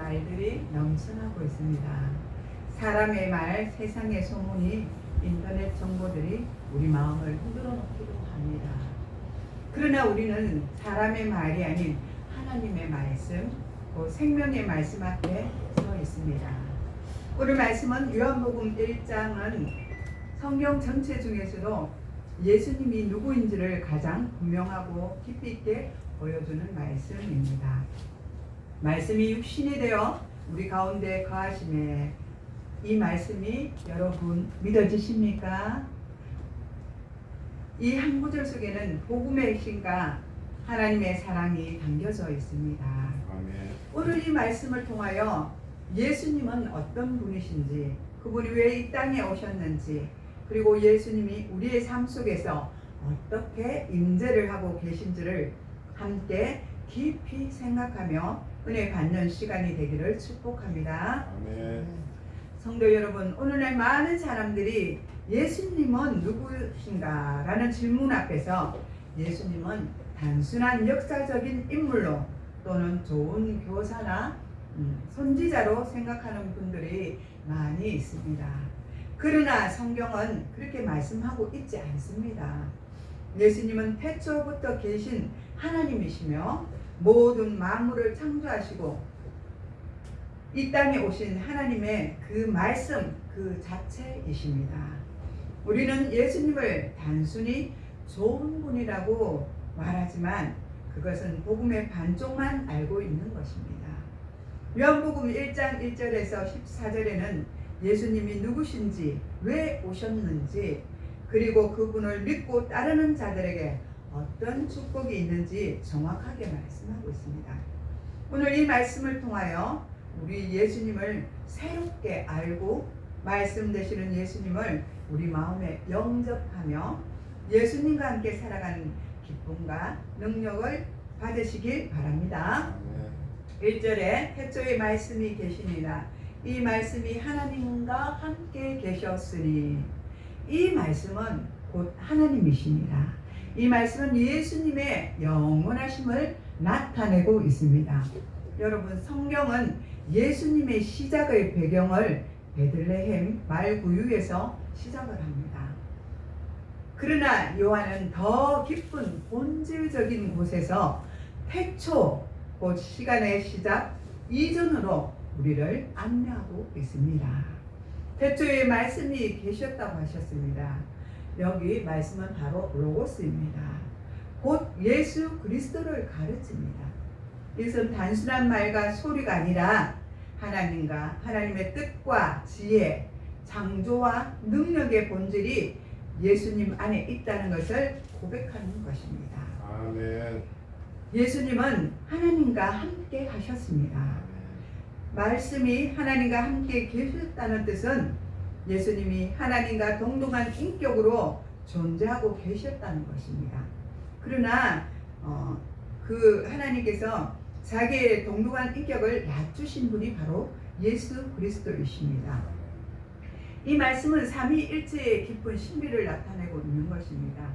말들이 넘쳐나고 있습니다. 사람의 말, 세상의 소문이, 인터넷 정보들이 우리 마음을 흔들어 놓기도 합니다. 그러나 우리는 사람의 말이 아닌 하나님의 말씀, 그 생명의 말씀 앞에 서 있습니다. 오늘 말씀은 요한복음 1장은 성경 전체 중에서도 예수님이 누구인지를 가장 분명하고 깊이 있게 보여주는 말씀입니다. 말씀이 육신이 되어 우리 가운데 거하심에, 이 말씀이 여러분 믿어지십니까? 이 한 구절 속에는 복음의 핵심과 하나님의 사랑이 담겨져 있습니다. 아멘. 오늘 이 말씀을 통하여 예수님은 어떤 분이신지, 그분이 왜 이 땅에 오셨는지, 그리고 예수님이 우리의 삶 속에서 어떻게 임재를 하고 계신지를 함께 깊이 생각하며 은혜 받는 시간이 되기를 축복합니다. 아멘. 성도 여러분, 오늘날 많은 사람들이 예수님은 누구신가? 라는 질문 앞에서 예수님은 단순한 역사적인 인물로 또는 좋은 교사나 선지자로 생각하는 분들이 많이 있습니다. 그러나 성경은 그렇게 말씀하고 있지 않습니다. 예수님은 태초부터 계신 하나님이시며 모든 만물을 창조하시고 이 땅에 오신 하나님의 그 말씀 그 자체이십니다. 우리는 예수님을 단순히 좋은 분이라고 말하지만 그것은 복음의 반쪽만 알고 있는 것입니다. 요한복음 1장 1절에서 14절에는 예수님이 누구신지, 왜 오셨는지, 그리고 그분을 믿고 따르는 자들에게 어떤 축복이 있는지 정확하게 말씀하고 있습니다. 오늘 이 말씀을 통하여 우리 예수님을 새롭게 알고 말씀 되시는 예수님을 우리 마음에 영접하며 예수님과 함께 살아가는 기쁨과 능력을 받으시길 바랍니다. 1절에 태초에 말씀이 계시니라. 이 말씀이 하나님과 함께 계셨으니, 이 말씀은 곧 하나님이십니다. 이 말씀은 예수님의 영원하심을 나타내고 있습니다. 여러분, 성경은 예수님의 시작의 배경을 베들레헴 말구유에서 시작을 합니다. 그러나 요한은 더 깊은 본질적인 곳에서 태초, 곧 시간의 시작 이전으로 우리를 안내하고 있습니다. 태초에 말씀이 계셨다고 하셨습니다. 여기 말씀은 바로 로고스입니다. 곧 예수 그리스도를 가르칩니다. 이것은 단순한 말과 소리가 아니라 하나님과 하나님의 뜻과 지혜, 창조와 능력의 본질이 예수님 안에 있다는 것을 고백하는 것입니다. 아멘. 예수님은 하나님과 함께 하셨습니다. 말씀이 하나님과 함께 계셨다는 뜻은 예수님이 하나님과 동등한 인격으로 존재하고 계셨다는 것입니다. 그러나 그 하나님께서 자기의 동등한 인격을 낮추신 분이 바로 예수 그리스도이십니다. 이 말씀은 삼위일체의 깊은 신비를 나타내고 있는 것입니다.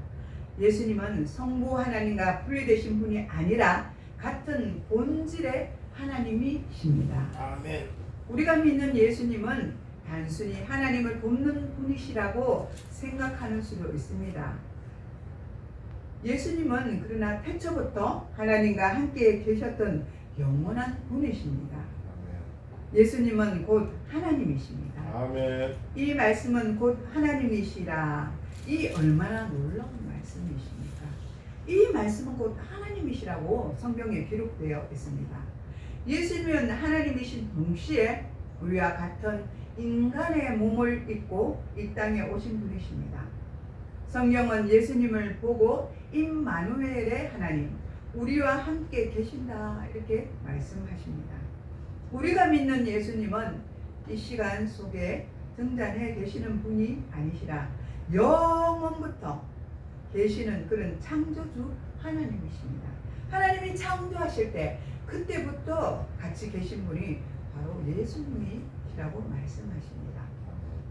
예수님은 성부 하나님과 분리되신 분이 아니라 같은 본질의 하나님이십니다. 아멘. 우리가 믿는 예수님은 단순히 하나님을 돕는 분이시라고 생각하는 수도 있습니다. 예수님은 그러나 태초부터 하나님과 함께 계셨던 영원한 분이십니다. 예수님은 곧 하나님이십니다. 아멘. 이 말씀은 곧 하나님이시라. 이 얼마나 놀라운 말씀이십니까? 이 말씀은 곧 하나님이시라고 성경에 기록되어 있습니다. 예수님은 하나님이신 동시에 우리와 같은 인간의 몸을 입고 이 땅에 오신 분이십니다. 성경은 예수님을 보고 임마누엘의 하나님, 우리와 함께 계신다 이렇게 말씀하십니다. 우리가 믿는 예수님은 이 시간 속에 등장해 계시는 분이 아니시라 영원부터 계시는 그런 창조주 하나님이십니다. 하나님이 창조하실 때 그때부터 같이 계신 분이 바로 예수님이시라고 말씀하십니다.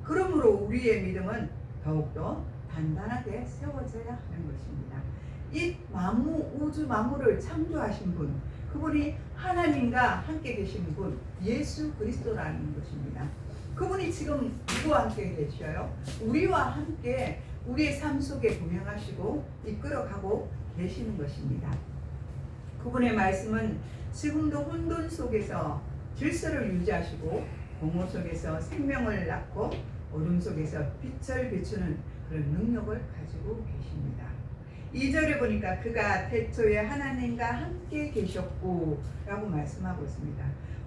그러므로 우리의 믿음은 더욱더 단단하게 세워져야 하는 것입니다. 이 우주 만물을 창조하신 분, 그분이 하나님과 함께 계시는 분 예수 그리스도라는 것입니다. 그분이 지금 누구와 함께 계셔요? 우리와 함께 우리의 삶 속에 동행하시고 이끌어가고 계시는 것입니다. 그분의 말씀은 지금도 혼돈 속에서 질서를 유지하시고 공허 속에서 생명을 낳고 어둠 속에서 빛을 비추는 그런 능력을 가지고 계십니다. 2절에 보니까 그가 태초에 하나님과 함께 계셨고 라고 말씀하고 있습니다.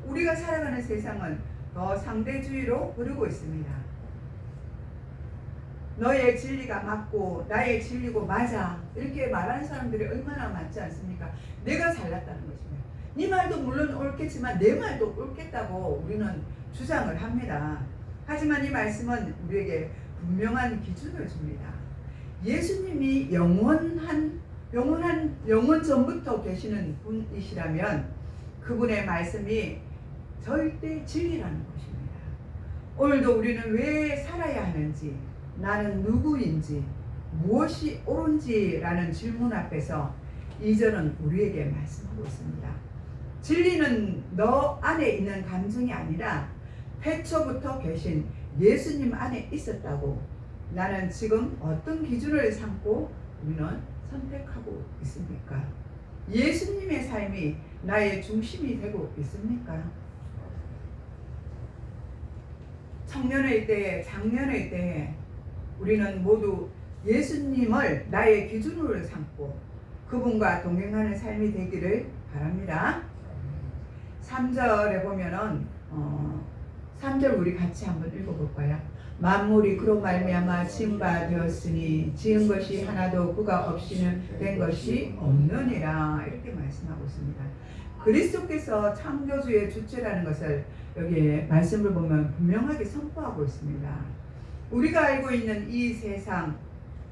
우리가 살아가는 세상은 더 상대주의로 흐르고 있습니다. 너의 진리가 맞고 나의 진리고 맞아 이렇게 말하는 사람들이 얼마나 많지 않습니까? 내가 잘났다는 것입니다. 네 말도 물론 옳겠지만 내 말도 옳겠다고 우리는 주장을 합니다. 하지만 이 말씀은 우리에게 분명한 기준을 줍니다. 예수님이 영원 전부터 계시는 분이시라면 그분의 말씀이 절대 진리라는 것입니다. 오늘도 우리는 왜 살아야 하는지, 나는 누구인지, 무엇이 옳은지라는 질문 앞에서 2절은 우리에게 말씀하고 있습니다. 진리는 너 안에 있는 감정이 아니라 태초부터 계신 예수님 안에 있었다고. 나는 지금 어떤 기준을 삼고 우리는 선택하고 있습니까? 예수님의 삶이 나의 중심이 되고 있습니까? 청년의 때에, 장년의 때에 우리는 모두 예수님을 나의 기준으로 삼고 그분과 동행하는 삶이 되기를 바랍니다. 3절에 보면은 3절 우리 같이 한번 읽어볼까요? 만물이 그로 말미암아 지은 바 되었으니 지은 것이 하나도 그가 없이는 된 것이 없느니라 이렇게 말씀하고 있습니다. 그리스도께서 창조주의 주체라는 것을 여기에 말씀을 보면 분명하게 선포하고 있습니다. 우리가 알고 있는 이 세상,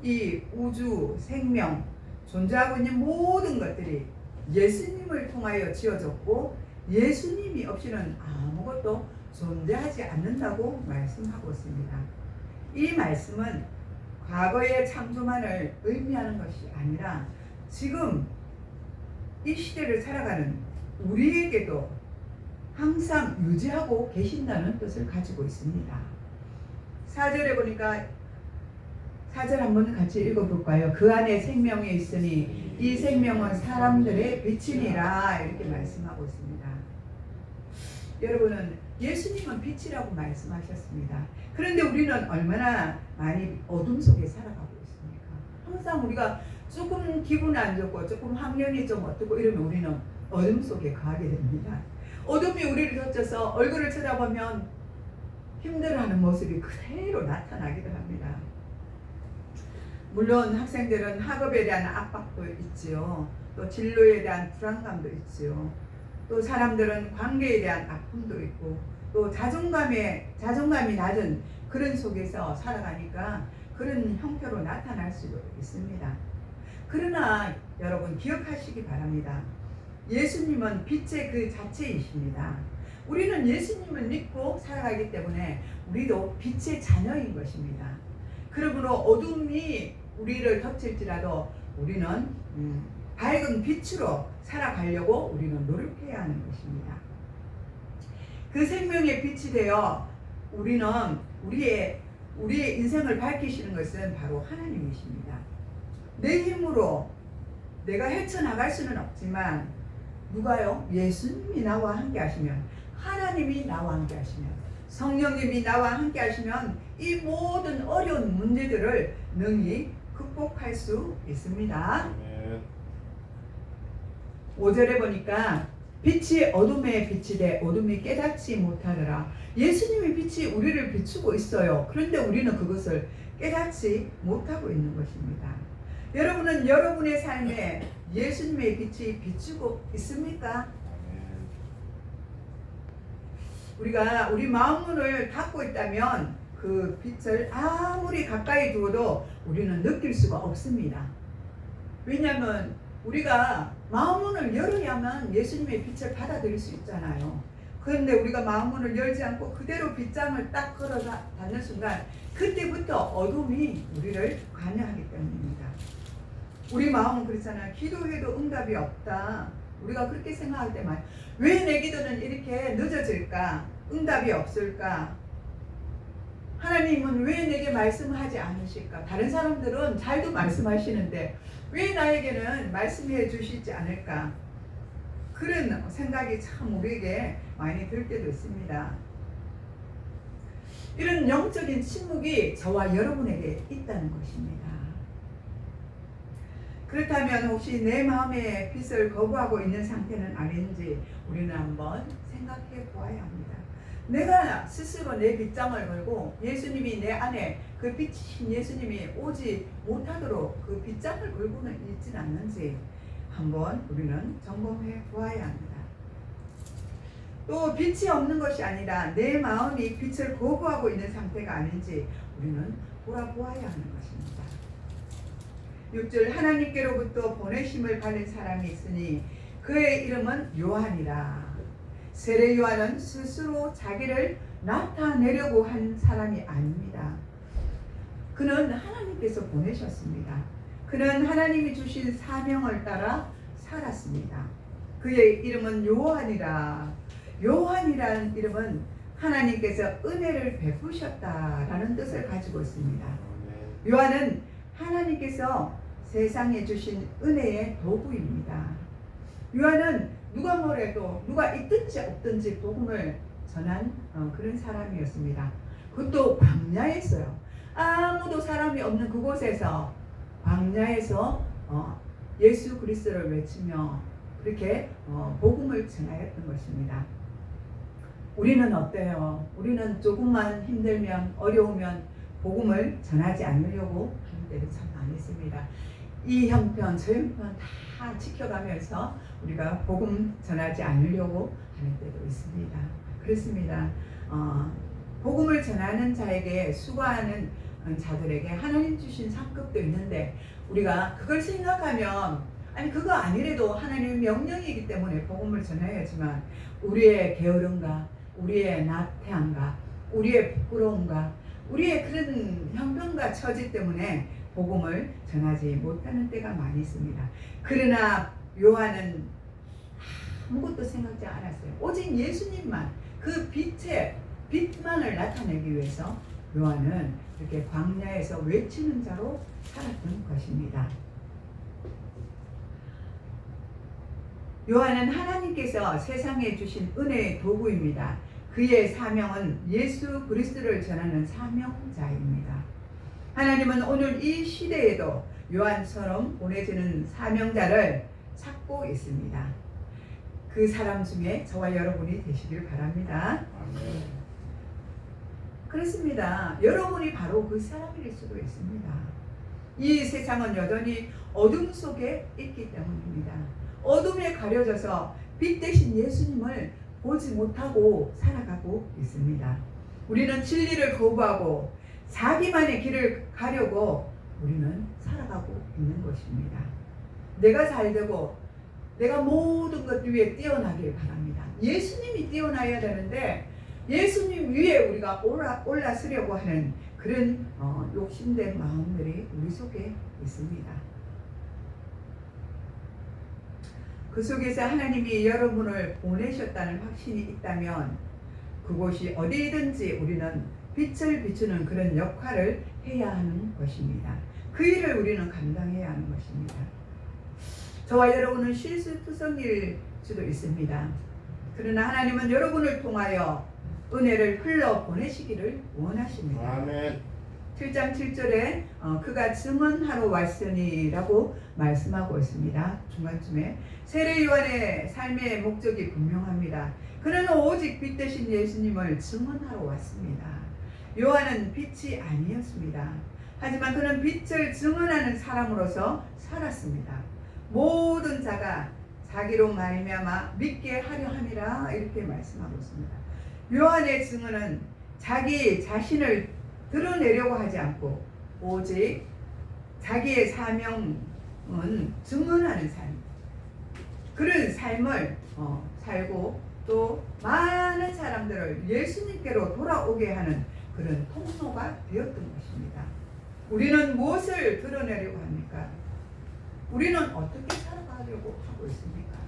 이 우주, 생명, 존재하고 있는 모든 것들이 예수님을 통하여 지어졌고 예수님이 없이는 아무것도 존재하지 않는다고 말씀하고 있습니다. 이 말씀은 과거의 창조만을 의미하는 것이 아니라 지금 이 시대를 살아가는 우리에게도 항상 유지하고 계신다는 뜻을 가지고 있습니다. 4절에 보니까 4절 한번 같이 읽어볼까요? 그 안에 생명이 있으니 이 생명은 사람들의 빛이니라 이렇게 말씀하고 있습니다. 여러분은 예수님은 빛이라고 말씀하셨습니다. 그런데 우리는 얼마나 많이 어둠 속에 살아가고 있습니까? 항상 우리가 조금 기분 안 좋고 조금 환경이 좀 어떻고 이러면 우리는 어둠 속에 가게 됩니다. 어둠이 우리를 덮쳐서 얼굴을 쳐다보면 힘들어하는 모습이 그대로 나타나기도 합니다. 물론 학생들은 학업에 대한 압박도 있지요. 또 진로에 대한 불안감도 있지요. 또 사람들은 관계에 대한 아픔도 있고 또 자존감이 낮은 그런 속에서 살아가니까 그런 형태로 나타날 수도 있습니다. 그러나 여러분 기억하시기 바랍니다. 예수님은 빛의 그 자체이십니다. 우리는 예수님을 믿고 살아가기 때문에 우리도 빛의 자녀인 것입니다. 그러므로 어둠이 우리를 덮칠지라도 우리는 밝은 빛으로 살아가려고 우리는 노력해야 하는 것입니다. 그 생명의 빛이 되어 우리는 우리의 인생을 밝히시는 것은 바로 하나님이십니다. 내 힘으로 내가 헤쳐나갈 수는 없지만 누가요? 예수님이 나와 함께 하시면, 하나님이 나와 함께 하시면, 성령님이 나와 함께 하시면 이 모든 어려운 문제들을 능히 극복할 수 있습니다. 5절에 보니까 빛이 어둠에 빛이 돼 어둠이 깨닫지 못하더라. 예수님의 빛이 우리를 비추고 있어요. 그런데 우리는 그것을 깨닫지 못하고 있는 것입니다. 여러분은 여러분의 삶에 예수님의 빛이 비추고 있습니까? 우리가 우리 마음문을 닫고 있다면 그 빛을 아무리 가까이 두어도 우리는 느낄 수가 없습니다. 왜냐하면 우리가 마음문을 열어야만 예수님의 빛을 받아들일 수 있잖아요. 그런데 우리가 마음문을 열지 않고 그대로 빗장을 딱 걸어 닫는 순간 그때부터 어둠이 우리를 관여하기 때문입니다. 우리 마음은 그렇잖아요. 기도해도 응답이 없다. 우리가 그렇게 생각할 때만 왜 내 기도는 이렇게 늦어질까? 응답이 없을까? 하나님은 왜 내게 말씀하지 않으실까? 다른 사람들은 잘도 말씀하시는데 왜 나에게는 말씀해 주시지 않을까? 그런 생각이 참 우리에게 많이 들 때도 있습니다. 이런 영적인 침묵이 저와 여러분에게 있다는 것입니다. 그렇다면 혹시 내 마음의 빛을 거부하고 있는 상태는 아닌지 우리는 한번 생각해 보아야 합니다. 내가 스스로 내 빗장을 걸고 예수님이 내 안에 그 빛이신 예수님이 오지 못하도록 그 빗장을 걸고는 있진 않는지 한번 우리는 점검해 보아야 합니다. 또 빛이 없는 것이 아니라 내 마음이 빛을 거부하고 있는 상태가 아닌지 우리는 돌아보아야 하는 것입니다. 6절 하나님께로부터 보내심을 받은 사람이 있으니 그의 이름은 요한이라. 세례 요한은 스스로 자기를 나타내려고 한 사람이 아닙니다. 그는 하나님께서 보내셨습니다. 그는 하나님이 주신 사명을 따라 살았습니다. 그의 이름은 요한이라. 요한이라는 이름은 하나님께서 은혜를 베푸셨다라는 뜻을 가지고 있습니다. 요한은 하나님께서 세상에 주신 은혜의 도구입니다. 요한은 누가 뭐래도 누가 있든지 없든지 복음을 전한 그런 사람이었습니다. 그것도 광야에서요. 아무도 사람이 없는 그곳에서 광야에서 예수 그리스도를 외치며 그렇게 복음을 전하였던 것입니다. 우리는 어때요? 우리는 조금만 힘들면 어려우면 복음을 전하지 않으려고 하는 때도 참 많이 있습니다. 이 형편 저 형편 다 지켜가면서 우리가 복음 전하지 않으려고 하는 때도 있습니다. 그렇습니다. 복음을 전하는 자에게 수고하는 자들에게 하나님 주신 상급도 있는데 우리가 그걸 생각하면 아니 그거 아니래도 하나님의 명령이기 때문에 복음을 전해야지만 우리의 게으름과 우리의 나태함과 우리의 부끄러움과 우리의 그런 형편과 처지 때문에 복음을 전하지 못하는 때가 많이 있습니다. 그러나 요한은 아무것도 생각지 않았어요. 오직 예수님만 그 빛만을 나타내기 위해서 요한은 이렇게 광야에서 외치는 자로 살았던 것입니다. 요한은 하나님께서 세상에 주신 은혜의 도구입니다. 그의 사명은 예수 그리스도를 전하는 사명자입니다. 하나님은 오늘 이 시대에도 요한처럼 보내주는 사명자를 찾고 있습니다. 그 사람 중에 저와 여러분이 되시길 바랍니다. 아멘. 그렇습니다. 여러분이 바로 그 사람일 수도 있습니다. 이 세상은 여전히 어둠 속에 있기 때문입니다. 어둠에 가려져서 빛 대신 예수님을 보지 못하고 살아가고 있습니다. 우리는 진리를 거부하고 자기만의 길을 가려고 우리는 살아가고 있는 것입니다. 내가 잘되고 내가 모든 것 위에 뛰어나길 바랍니다. 예수님이 뛰어나야 되는데 예수님 위에 우리가 올라서려고 하는 그런 욕심된 마음들이 우리 속에 있습니다. 그 속에서 하나님이 여러분을 보내셨다는 확신이 있다면 그곳이 어디든지 우리는 빛을 비추는 그런 역할을 해야 하는 것입니다. 그 일을 우리는 감당해야 하는 것입니다. 저와 여러분은 실수투성일 수도 있습니다. 그러나 하나님은 여러분을 통하여 은혜를 흘러 보내시기를 원하십니다. 아멘. 7장 7절에 그가 증언하러 왔으니라고 말씀하고 있습니다. 중간쯤에 세례 요한의 삶의 목적이 분명합니다. 그는 오직 빛 대신 예수님을 증언하러 왔습니다. 요한은 빛이 아니었습니다. 하지만 그는 빛을 증언하는 사람으로서 살았습니다. 모든 자가 자기로 말미암아 믿게 하려 함이라 이렇게 말씀하고 있습니다. 요한의 증언은 자기 자신을 드러내려고 하지 않고 오직 자기의 사명은 증언하는 삶, 그런 삶을 살고 또 많은 사람들을 예수님께로 돌아오게 하는 그런 통로가 되었던 것입니다. 우리는 무엇을 드러내려고 합니까? 우리는 어떻게 살아가려고 하고 있습니까?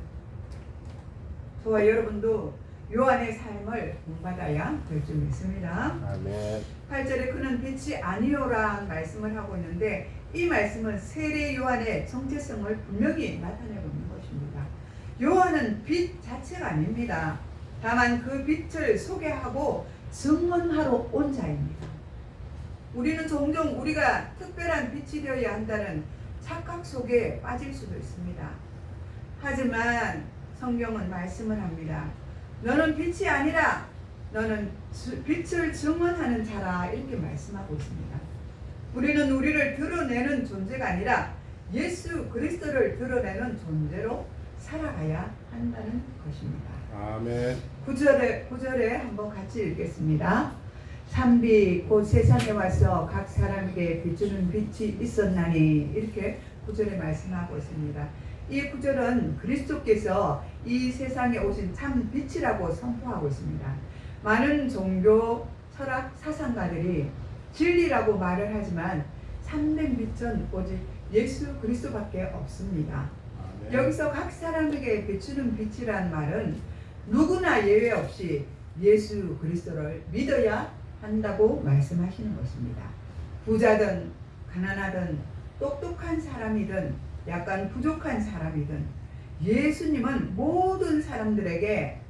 저와 여러분도 요한의 삶을 본받아야 될 줄 믿습니다. 아멘. 8절에 그는 빛이 아니오라는 말씀을 하고 있는데 이 말씀은 세례 요한의 정체성을 분명히 나타내고 있는 것입니다. 요한은 빛 자체가 아닙니다. 다만 그 빛을 소개하고 증언하러 온 자입니다. 우리는 종종 우리가 특별한 빛이 되어야 한다는 착각 속에 빠질 수도 있습니다. 하지만 성경은 말씀을 합니다. 너는 빛이 아니라 너는 빛을 증언하는 자라 이렇게 말씀하고 있습니다. 우리는 우리를 드러내는 존재가 아니라 예수 그리스도를 드러내는 존재로 살아가야 한다는 것입니다. 아멘. 9절에 한번 같이 읽겠습니다. 삼비 곧 세상에 와서 각 사람에게 비추는 빛이 있었나니 이렇게 9절에 말씀하고 있습니다. 이 9절은 그리스도께서 이 세상에 오신 참 빛이라고 선포하고 있습니다. 많은 종교, 철학, 사상가들이 진리라고 말을 하지만 참된 빛은 오직 예수 그리스도밖에 없습니다. 아멘. 여기서 각 사람에게 비추는 빛이란 말은 누구나 예외 없이 예수 그리스도를 믿어야 한다고 말씀하시는 것입니다. 부자든 가난하든 똑똑한 사람이든 약간 부족한 사람이든 예수님은 모든 사람들에게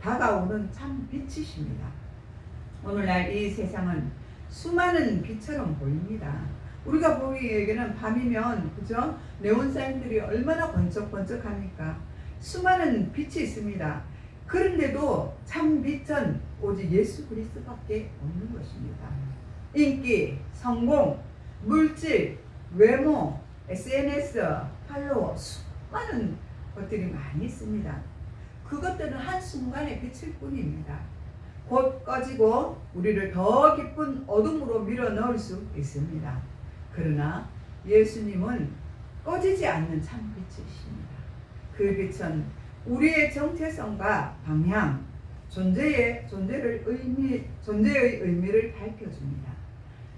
다가오는 참 빛이십니다. 오늘날 이 세상은 수많은 빛처럼 보입니다. 우리가 보기에는 밤이면 그죠? 네온사인들이 얼마나 번쩍번쩍합니까? 수많은 빛이 있습니다. 그런데도 참 빛은 오직 예수 그리스도밖에 없는 것입니다. 인기, 성공, 물질, 외모, SNS, 팔로워 수많은 것들이 많이 있습니다. 그것들은 한순간의 빛일 뿐입니다. 곧 꺼지고 우리를 더 깊은 어둠으로 밀어넣을 수 있습니다. 그러나 예수님은 꺼지지 않는 참 빛이십니다. 그 빛은 우리의 정체성과 방향, 존재의 의미를 밝혀줍니다.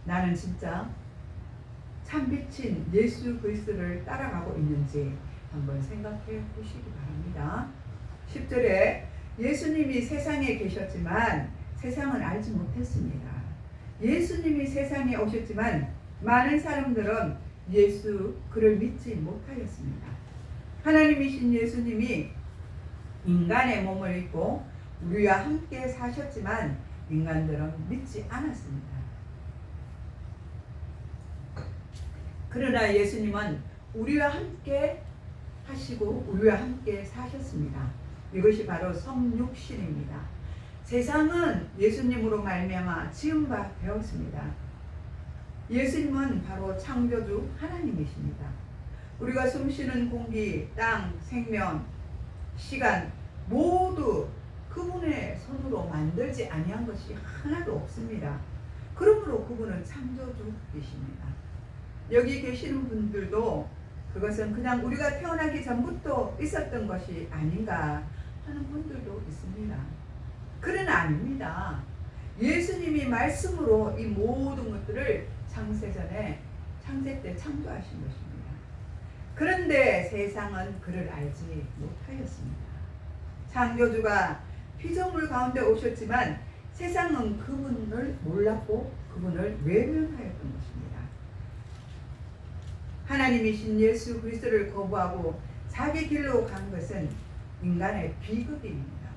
나는 진짜 참 빛인 예수 그리스도를 따라가고 있는지 한번 생각해 보시기 바랍니다. 10절에 예수님이 세상에 계셨지만 세상은 알지 못했습니다. 예수님이 세상에 오셨지만 많은 사람들은 그를 믿지 못하였습니다. 하나님이신 예수님이 인간의 몸을 입고 우리와 함께 사셨지만 인간들은 믿지 않았습니다. 그러나 예수님은 우리와 함께 하시고 우리와 함께 사셨습니다. 이것이 바로 성육신입니다. 세상은 예수님으로 말미암아 지은 바 되었습니다. 예수님은 바로 창조주 하나님이십니다. 우리가 숨쉬는 공기, 땅, 생명, 시간 모두 그분의 손으로 만들지 아니한 것이 하나도 없습니다. 그러므로 그분은 창조주이십니다. 여기 계시는 분들도 그것은 그냥 우리가 태어나기 전부터 있었던 것이 아닌가 하는 분들도 있습니다. 그러나 아닙니다. 예수님이 말씀으로 이 모든 것들을 창세 때 창조하신 것입니다. 그런데 세상은 그를 알지 못하였습니다. 창조주가 피조물 가운데 오셨지만 세상은 그분을 몰랐고 그분을 외면하였던 것입니다. 하나님이신 예수 그리스도를 거부하고 자기 길로 간 것은 인간의 비극입니다.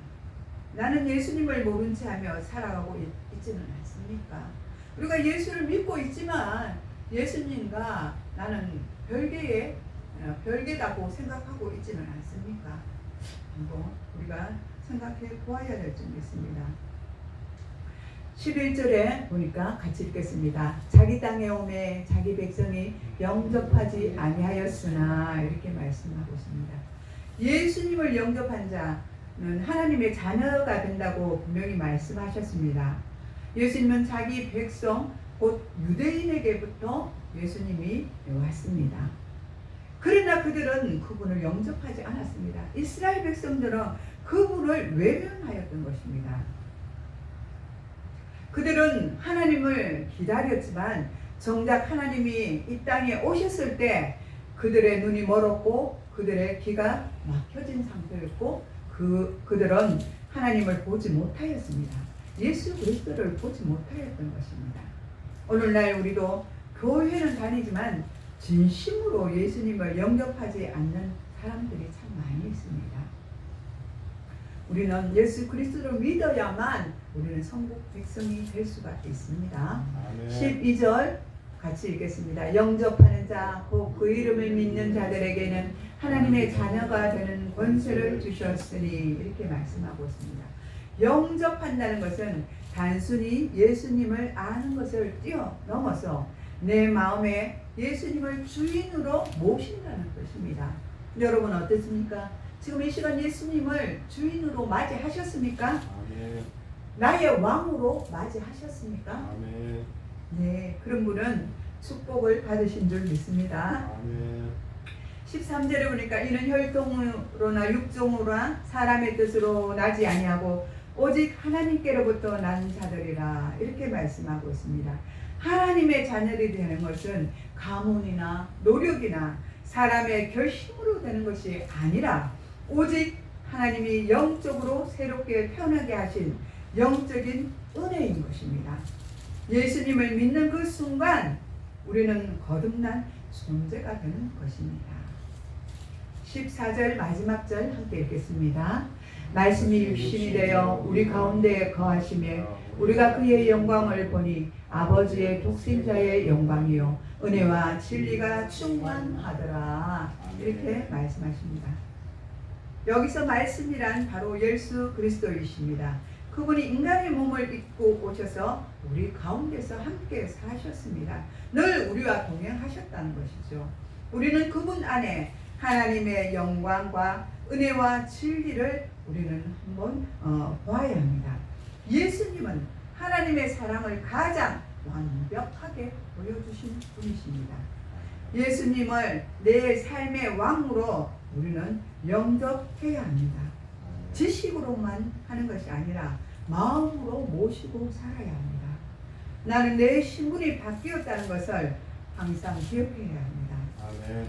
나는 예수님을 모른 채 하며 살아가고 있지는 않습니까? 우리가 예수를 믿고 있지만 예수님과 나는 별개다고 생각하고 있지는 않습니까? 한번 우리가 생각해 보아야 될 점 있습니다. 11절에 보니까 같이 읽겠습니다. 자기 땅에 오매 자기 백성이 영접하지 아니하였으나 이렇게 말씀하고 있습니다. 예수님을 영접한 자는 하나님의 자녀가 된다고 분명히 말씀하셨습니다. 예수님은 자기 백성 곧 유대인에게부터 예수님이 왔습니다. 그러나 그들은 그분을 영접하지 않았습니다. 이스라엘 백성들은 그분을 외면하였던 것입니다. 그들은 하나님을 기다렸지만 정작 하나님이 이 땅에 오셨을 때 그들의 눈이 멀었고 그들의 귀가 막혀진 상태였고 그들은 하나님을 보지 못하였습니다. 예수 그리스도를 보지 못하였던 것입니다. 오늘날 우리도 교회는 다니지만 진심으로 예수님을 영접하지 않는 사람들이 참 많이 있습니다. 우리는 예수 그리스도를 믿어야만 우리는 천국 백성이 될 수가 있습니다. 아멘. 12절 같이 읽겠습니다. 영접하는 자, 곧 그 이름을 믿는 자들에게는 하나님의 자녀가 되는 권세를 주셨으니 이렇게 말씀하고 있습니다. 영접한다는 것은 단순히 예수님을 아는 것을 뛰어넘어서 내 마음에 예수님을 주인으로 모신다는 것입니다. 여러분 어떻습니까? 지금 이 시간 예수님을 주인으로 맞이하셨습니까? 아멘. 나의 왕으로 맞이하셨습니까? 아멘. 네, 그런 분은 축복을 받으신 줄 믿습니다. 아멘. 13절에 보니까 이는 혈통으로나 육종으로나 사람의 뜻으로 나지 아니하고 오직 하나님께로부터 난 자들이라 이렇게 말씀하고 있습니다. 하나님의 자녀들이 되는 것은 가문이나 노력이나 사람의 결심으로 되는 것이 아니라 오직 하나님이 영적으로 새롭게 태어나게 하신 영적인 은혜인 것입니다. 예수님을 믿는 그 순간 우리는 거듭난 존재가 되는 것입니다. 14절 마지막 절 함께 읽겠습니다. 말씀이 육신이 되어 우리 가운데 거하시며 우리가 그의 영광을 보니 아버지의 독생자의 영광이요 은혜와 진리가 충만하더라 이렇게 말씀하십니다. 여기서 말씀이란 바로 예수 그리스도이십니다. 그분이 인간의 몸을 입고 오셔서 우리 가운데서 함께 사셨습니다. 늘 우리와 동행하셨다는 것이죠. 우리는 그분 안에 하나님의 영광과 은혜와 진리를 우리는 한번 보아야 합니다. 예수님은 하나님의 사랑을 가장 완벽하게 보여주신 분이십니다. 예수님을 내 삶의 왕으로 우리는 영접해야 합니다. 지식으로만 하는 것이 아니라 마음으로 모시고 살아야 합니다. 나는 내 신분이 바뀌었다는 것을 항상 기억해야 합니다. 아멘.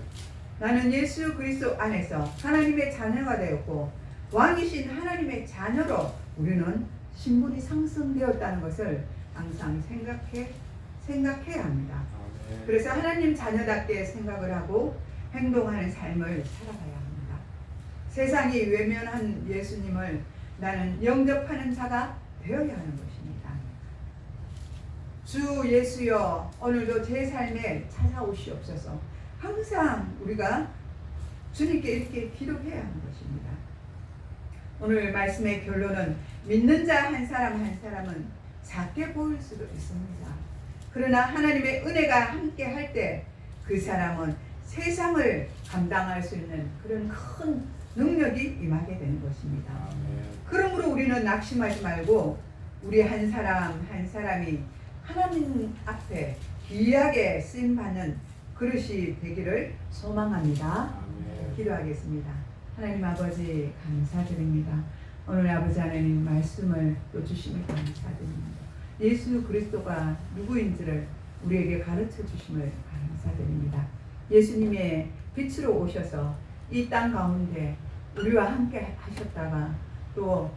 나는 예수 그리스도 안에서 하나님의 자녀가 되었고 왕이신 하나님의 자녀로 우리는 신분이 상승되었다는 것을 항상 생각해야 합니다. 아멘. 그래서 하나님 자녀답게 생각을 하고 행동하는 삶을 살아가야 합니다. 세상이 외면한 예수님을 나는 영접하는 자가 되어야 하는 것입니다. 주 예수여 오늘도 제 삶에 찾아오시옵소서. 항상 우리가 주님께 이렇게 기도해야 하는 것입니다. 오늘 말씀의 결론은 믿는 자 한 사람 한 사람은 작게 보일 수도 있습니다. 그러나 하나님의 은혜가 함께 할 때 그 사람은 세상을 감당할 수 있는 그런 큰 능력이 임하게 되는 것입니다. 아멘. 그러므로 우리는 낙심하지 말고 우리 한 사람 한 사람이 하나님 앞에 귀하게 쓰임받는 그릇이 되기를 소망합니다. 아멘. 기도하겠습니다. 하나님 아버지 감사드립니다. 오늘 아버지 하나님 말씀을 또 주심을 감사드립니다. 예수 그리스도가 누구인지를 우리에게 가르쳐 주심을 감사드립니다. 예수님의 빛으로 오셔서 이 땅 가운데 우리와 함께 하셨다가 또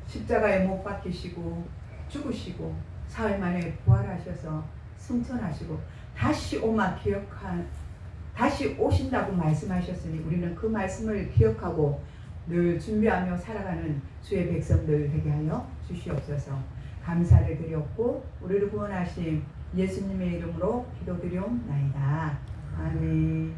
십자가에 못 박히시고 죽으시고 사흘 만에 부활하셔서 승천하시고 다시 오신다고 말씀하셨으니 우리는 그 말씀을 기억하고 늘 준비하며 살아가는 주의 백성들 되게 하여 주시옵소서. 감사를 드렸고 우리를 구원하신 예수님의 이름으로 기도드리옵나이다. 아멘.